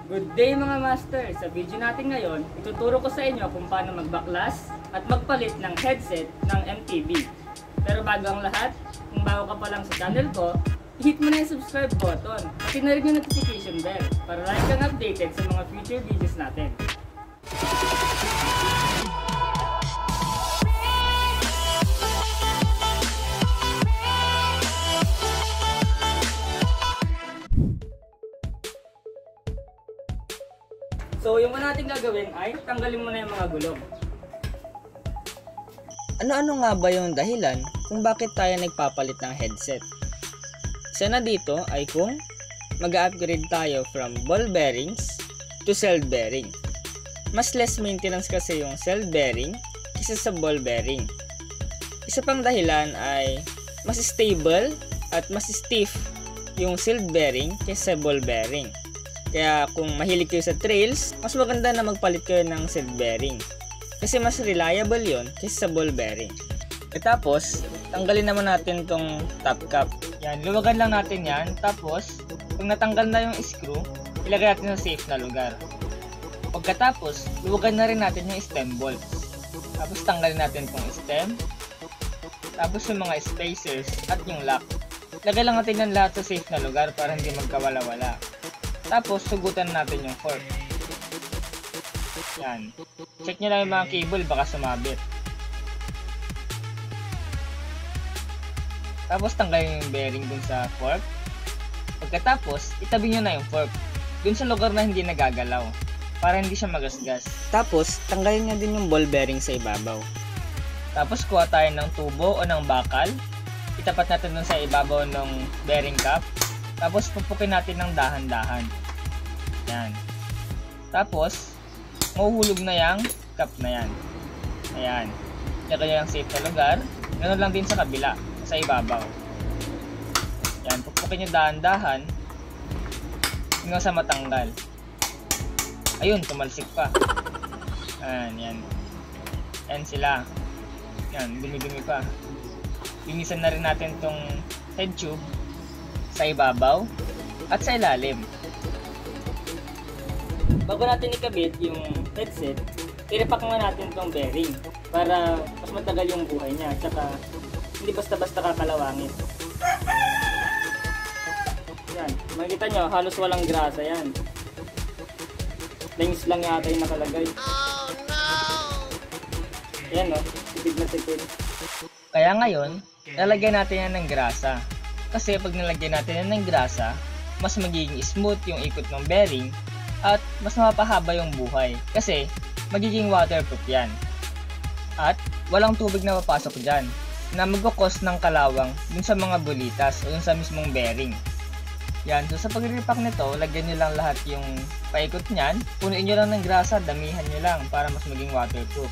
Good day mga master! Sa video natin ngayon, ituturo ko sa inyo kung paano magbaklas at magpalit ng headset ng MTV. Pero bago ang lahat, kung bago ka pa lang sa channel ko, i-hit mo na yung subscribe button at i-ring yung notification bell para lagi kang updated sa mga future videos natin. So, yung una natin gagawin ay tanggalin mo na yung mga gulong. Ano-ano nga ba yung dahilan kung bakit tayo nagpapalit ng headset? Isa na dito ay kung mag-upgrade tayo from ball bearings to cell bearing. Mas less maintenance kasi yung cell bearing kaysa sa ball bearing. Isa pang dahilan ay mas stable at mas stiff yung cell bearing kaysa sa ball bearing. Kaya kung mahilig kayo sa trails, mas maganda na magpalit kayo ng cell bearing. Kasi mas reliable yon kaysa sa ball bearing. At tapos, tanggalin naman natin tong top cap. Yan, luwagan lang natin yan. Tapos, kung natanggal na yung screw, ilagay natin sa safe na lugar. Pagkatapos, luwagan na rin natin yung stem bolts. Tapos, tanggalin natin tong stem. Tapos, yung mga spacers at yung lock. Lagay lang natin yan lahat sa safe na lugar para hindi magkawala-wala. Tapos, sugutan natin yung fork. Yan. Check nyo lang yung mga cable, baka sumabit. Tapos, tanggalin yung bearing dun sa fork. Pagkatapos, itabi nyo na yung fork dun sa lugar na hindi nagagalaw para hindi siya magasgas. Tapos, tanggalin nyo din yung ball bearing sa ibabaw. Tapos, kuha tayo ng tubo o ng bakal. Itapat natin dun sa ibabaw ng bearing cap. Tapos, pupukin natin ng dahan-dahan. Yan. Tapos, mahuhulog na yung cap na yan. Ayan. Lagay nyo yung safe na lugar. Ganun lang din sa kabila, sa ibabaw. Yan. Pupukin nyo dahan-dahan hanggang sa matanggal. Ayun, tumalsik pa. Ayan, yan. Yan sila. Yan, dumi-dumi pa. Linisan na rin natin tong head tube sa ibabaw at sa ilalim. Bago natin ikabit yung headset, tiripak muna natin tong bearing para mas matagal yung buhay niya. Tsaka hindi basta-basta kakalawangin. Yan, makikita nyo halos walang grasa yan. Lengths lang yata yung nakalagay. Oh no! Yan o, tipid na tipid. Kaya ngayon, lalagyan natin yan ng grasa. Kasi pag nalagyan natin yan ng grasa, mas magiging smooth yung ikot ng bearing at mas mapahaba yung buhay kasi magiging waterproof yan. At walang tubig na papasok dyan na magkakos ng kalawang dun sa mga bulitas o dun sa mismong bearing. Yan, so sa pag-repack nito, lagyan nyo lang lahat yung paikot nyan, punuin nyo lang ng grasa, damihan nyo lang para mas maging waterproof.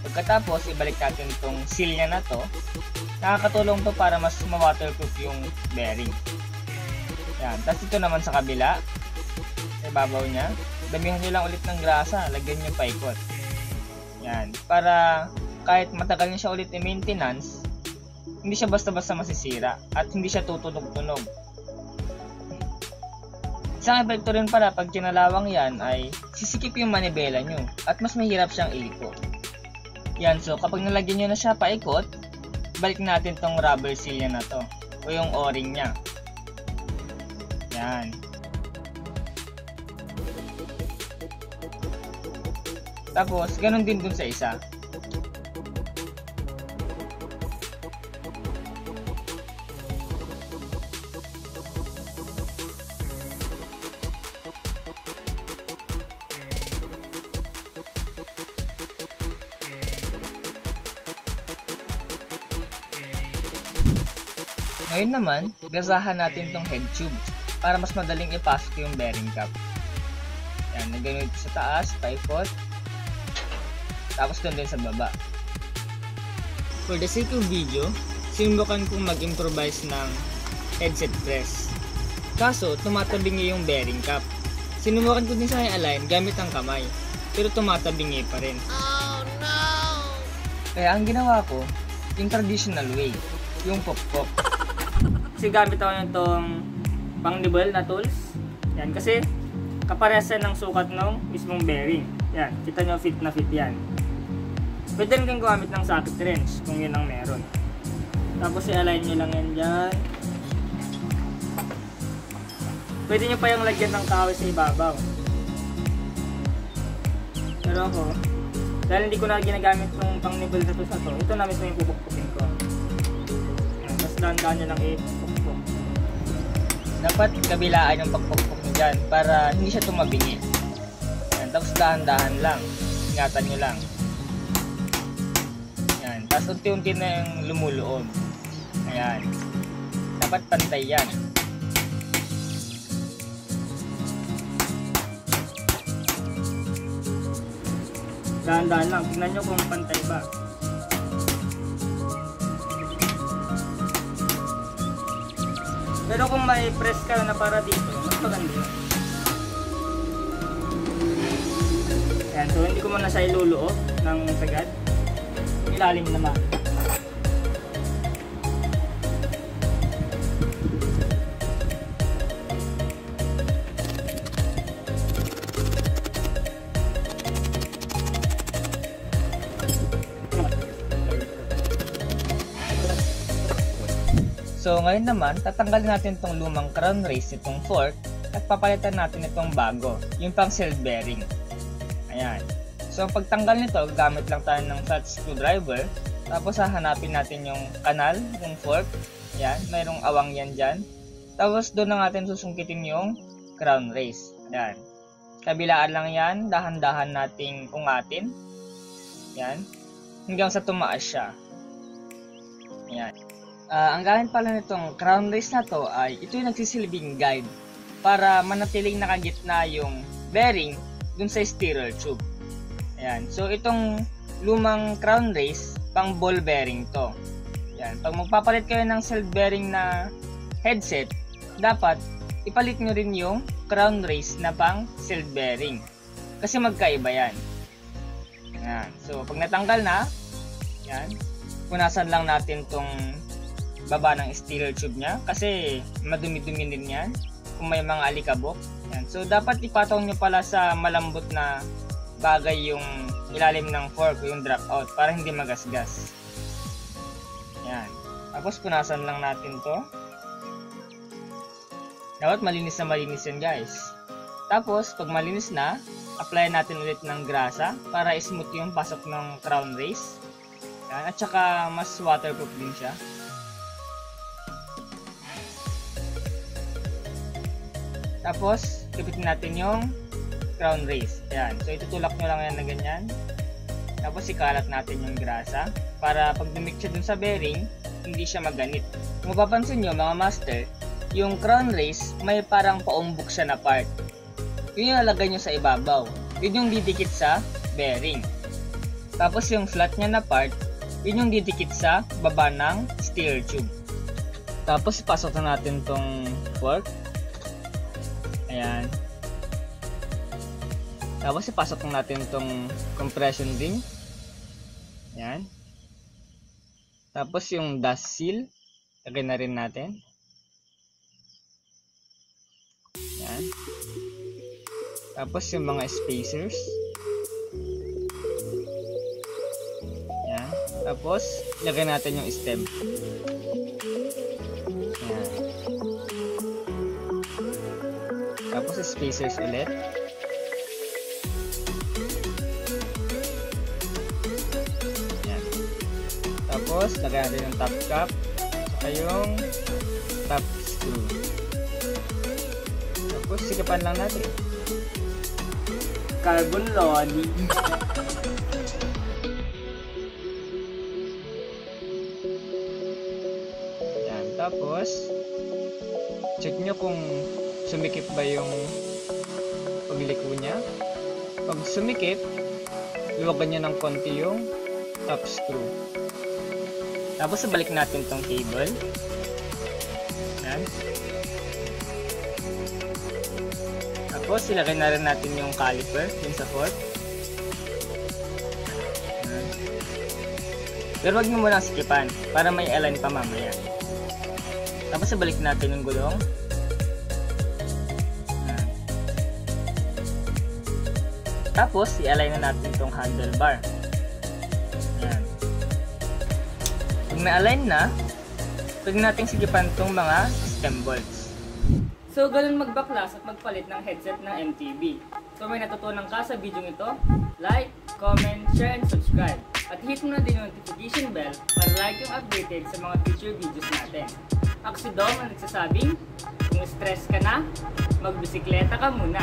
Pagkatapos, ibalik natin itong seal nya na to. Nakakatulong to para mas ma-waterproof yung bearing. Yan, tapos ito naman sa kabila, sa ibabaw nya, damihan nyo lang ulit ng grasa, lagyan nyo paikot. Yan, para kahit matagal nyo siya ulit i-maintenance, hindi siya basta-basta masisira at hindi siya tutunog-tunog. Isang epekto rin para pag kinalawang yan ay sisikip yung manibela nyo at mas mahirap siyang iliko. Yan, so kapag nalagyan nyo na siya paikot, balik natin tong rubber seal na to o yung o-ring nya. Yan. Tapos, ganun din dun sa isa. Ngayon naman, gasahan natin tong head tube para mas madaling ipasok yung bearing cap. Yan, nagano'n sa taas, paikot. Tapos doon din sa baba. For the sake of video, sinubukan kong mag-improvise ng headset press. Kaso, tumatabingi yung bearing cap. Sinubukan ko din sa i-align gamit ang kamay, pero tumatabingi pa rin. Oh no! Kaya ang ginawa ko, yung traditional way, yung pop-pop. Kasi gamit ako nitong pang-nibble na tools. Yan, kasi kaparesa ng sukat ng mismong bearing. Yan, kita nyo fit na fit yan. Pwede rin kayong gumamit ng socket wrench kung yun ang meron. Tapos i-align nyo lang yan dyan. Pwede nyo pa yung lagyan ng kahoy sa ibabaw. Pero ako, dahil hindi ko na ginagamit itong pang-nibble na to sa to, ito na mismo yung pupukpukin ko. Yan, tapos dahan-dahan nyo lang ipukpuk. Dapat kabilaan yung pagpukpok nyo dyan para hindi siya tumabingi. Yan, tapos dahan-dahan lang. Ingatan nyo lang. Yan, tapos unti-unti na yung lumuloob. Ayan. Dapat pantay yan. Dahan-dahan lang. Tignan nyo kung pantay ba. Pero kung may press ka na para dito, mas maganda yun. Ayan, so hindi ko muna siya iluluo ng sagad. Ilalim naman. So ngayon naman, tatanggalin natin itong lumang crown race nitong fork at papalitan natin itong bago, yung pang self bearing. Ayan. So pagtanggal nito, gamit lang tayo ng flat screwdriver. Tapos hahanapin natin yung kanal, yung fork. Ayan, mayroong awang yan dyan. Tapos doon na natin susungkitin yung crown race. Ayan. Kabilaan lang yan, dahan-dahan nating ungatin. Ayan. Hanggang sa tumaas siya. Ayan. Ang gamit pala nitong crown race na to ay ito yung nagsisilbing guide para manatiling nakagitna yung bearing dun sa steerer tube. Ayan. So itong lumang crown race pang ball bearing to. Ayan. Pag magpapalit kayo ng self bearing na headset, dapat ipalit nyo rin yung crown race na pang self bearing kasi magkaiba yan. Ayan. So pag natanggal na, ayan, punasan lang natin tong baba ng steerer tube niya kasi madumi-dumi din yan kung may mga alikabok. Yan. So dapat ipataw nyo pala sa malambot na bagay yung ilalim ng fork, yung drop out para hindi magasgas. Yan. Tapos punasan lang natin to. Dapat malinis na malinis yan guys. Tapos pag malinis na, apply natin ulit ng grasa para smooth yung pasok ng crown race. Yan. At saka mas waterproof din siya. Tapos, kapitin natin yung crown race. Ayan. So, itutulak nyo lang yan na ganyan. Tapos, ikalat natin yung grasa para pag dumik siya dun sa bearing, hindi siya maganit. Kung mapapansin nyo, mga master, yung crown race, may parang paumbok siya na part. Yun yung lalagay nyo sa ibabaw. Yun yung didikit sa bearing. Tapos, yung flat niya na part, yun yung didikit sa baba ng steer tube. Tapos, ipasok na natin tong fork. Ayan. Tapos ipasok natin itong compression ring. Ayan. Tapos yung dust seal, lagay na rin natin. Ayan. Tapos yung mga spacers. Ayan. Tapos lagay natin yung stem. Ayan. Tapos spacers ulit. Ayan. Tapos lagyan natin yung top cap saka yung top screw. Tapos sikapan lang natin. Carbon lolly. Ayan. Tapos check nyo kung sumikip ba yung pagliko niya. Pag sumikip, luwagan nyo ng konti yung top screw. Tapos balik natin tong cable. Yan. Tapos ilagay na rin natin yung caliper dun sa fork. Yan. Pero wag nyo muna sikipan para may align pa mamaya. Tapos balik natin yung gulong. Tapos, i-align na natin itong handlebar. Yan. Pag na-align na, pwede natin sigipan itong mga stem bolts. So, ganun magbaklas at magpalit ng headset ng MTB. So, may natutunan ka sa video ito? Like, comment, share, and subscribe. At hit mo na din yung notification bell para like yung updated sa mga future videos natin. Ako si Dom ang nagsasabing, kung stress ka na, magbisikleta ka muna.